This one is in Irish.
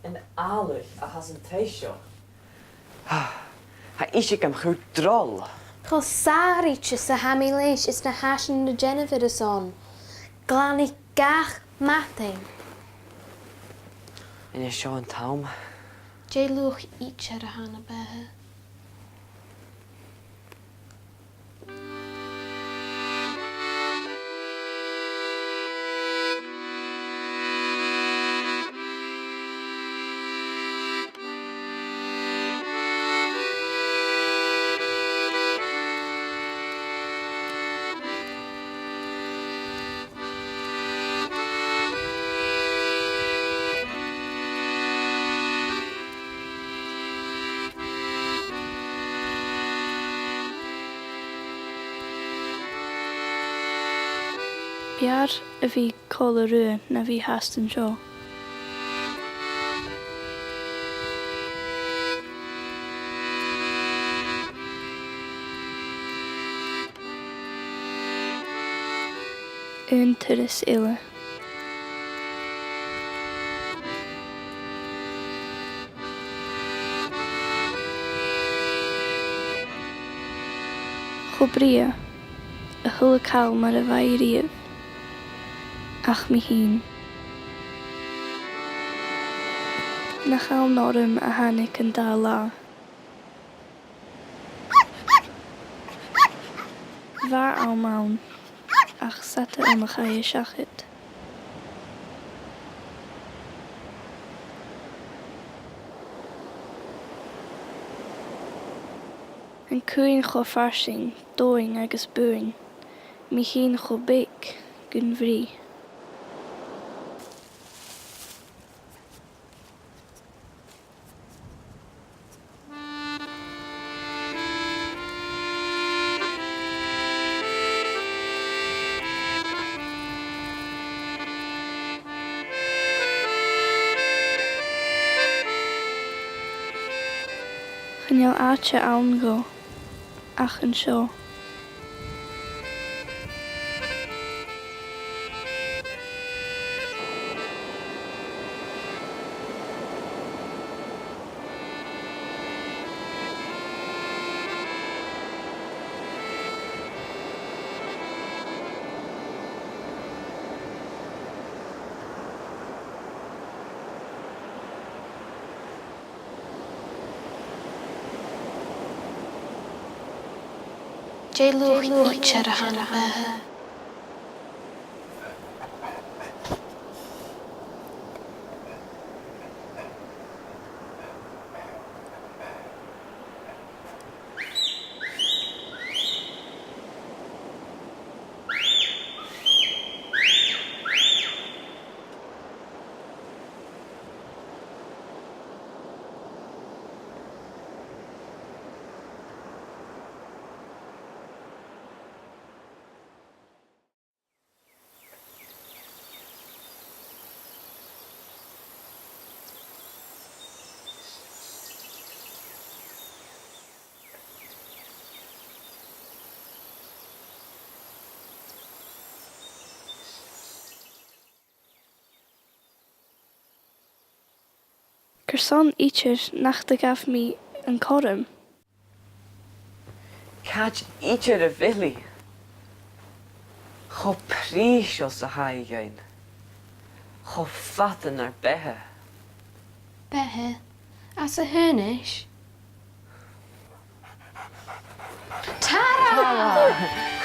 Yn alwch a hasyn teisio. Ha eisiau am chwyd drol. Chol sari chi sa hami leis is na hasin na Jennifer is on. Glani gach mating. Yn y Sean Tom. Jay lwch each ar a hana behe. Biar a bhí cola ruúin na bhí hastan seo. Turas ile. Chobria, a thula cael mar a bhaid ach mi hín. Na chael norm a hannig yn da la. Far al mawn, ach sata am a chai siachit. Yn cwyn cho farsing, doing agus buing, mi hín cho beic, gyn fri. Chynel acha awn go, ach yn sio. Jay lwch each ar a hana behe. Gerson eacher nach de gaf mi yn corym. Cad eisiau y fili. Cho pris o sa haigain. Cho fatan ar behe. Behe? As a hernish? Tara!